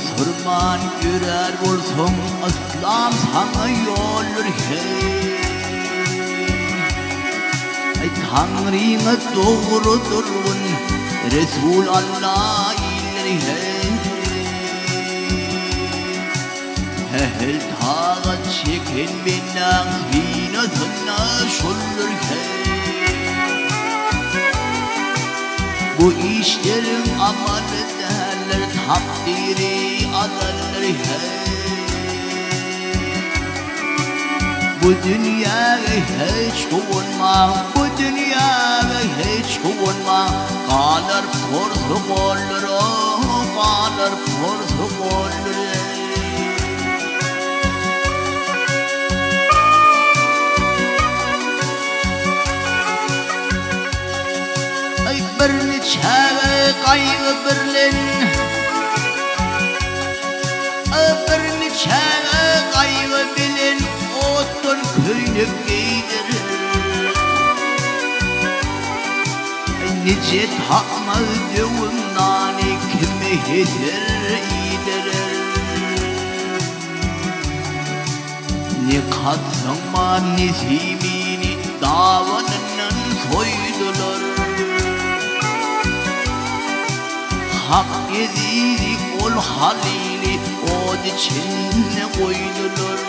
Müslüman görer olsun İslam sana yolur hey. Ay Tanrı'nı doğrudurun Resul Allah ileri hey. Hel tağa çekin binden hinasına şullur hey. Bu işlerin amalı derler takdiri alırlar hey. Bu dünyaya hiç kuvunma, bu dünyaya hiç kuvunma. Kalır porsuk olur, kalır porsuk olur hey. Bir neçe kaygı birlen, bir neçe kaygı bilen otun köynük giydirir. Nice takmadığım nane kimi yedir iyidirir. Ne katsama nizimini davanının soydular. Hak yedidi ol halili od içine koydular.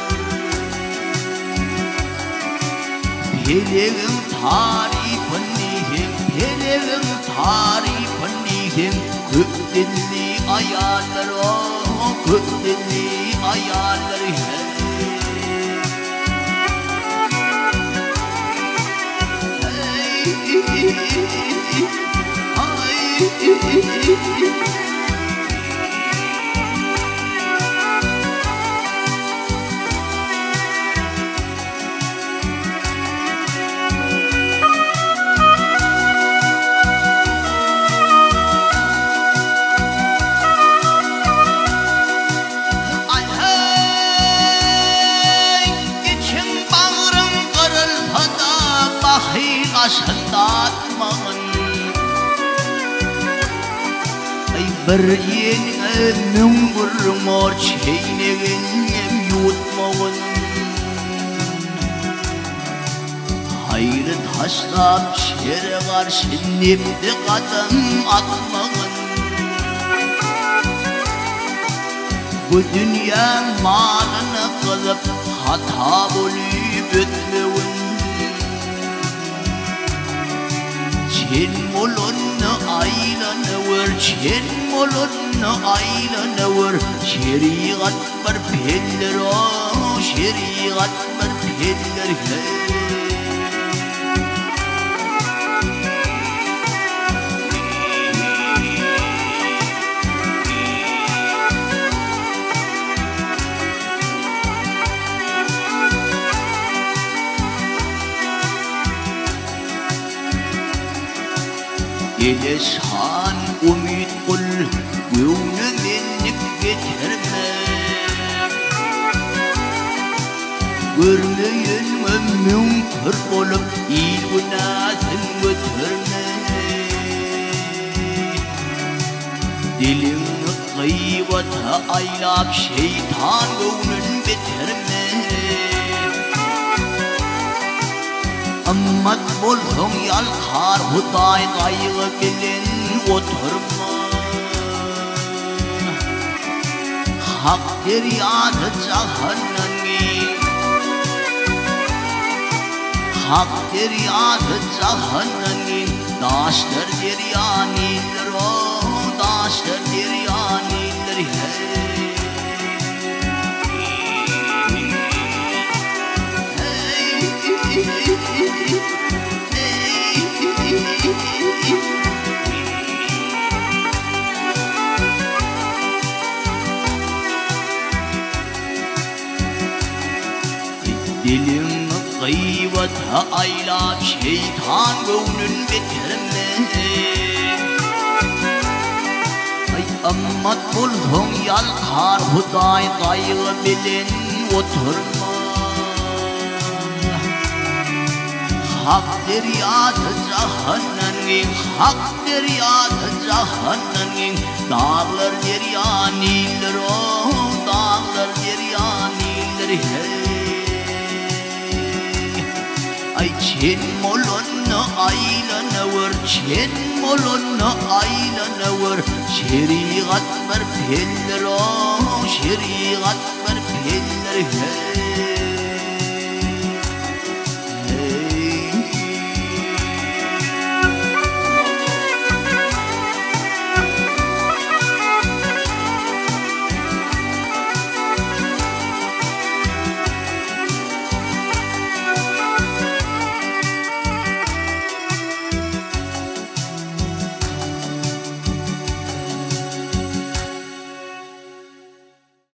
Peleğin tarifini, peleğin tarifini Kökdilli ayarlar o, kökdilli ayarlar Aşındatmağın bir yeğene müngürmor çeyneğin yutmağın Hayrı taşlap şere karşı nepti kadın atmağın Bu dünya malını kılıp hata bulup ötmeğin Çin molunu aylanıver, çin molunu aylanıver Şeriat bir peller o, şeriat bir peller hey Eleşhan umid kul, gönlü minnik getirme Görmeyin ömrüm kır olup, iyi günahın götürme Dilini gıybata aylap, şeytan gönlün bitirme Ammat bolsun yalkar Huday gaygı bilin oturma Hak deryadı cahannami Hak deryadı cahannami Daşlar deryanidir o Daşlar deryanidir hey Dilin gıybata aylap şeytan gönlün bitirme Ay ammat bulsun yalkar Huday gaygı bilin oturma hak deryada cahannangin hak deryada cahannangin dağlar derya niller o dağlar derya niller hey ay çin molonna aylanavır çin molonna aylanavır şeriat var peller o şeriat var peller hey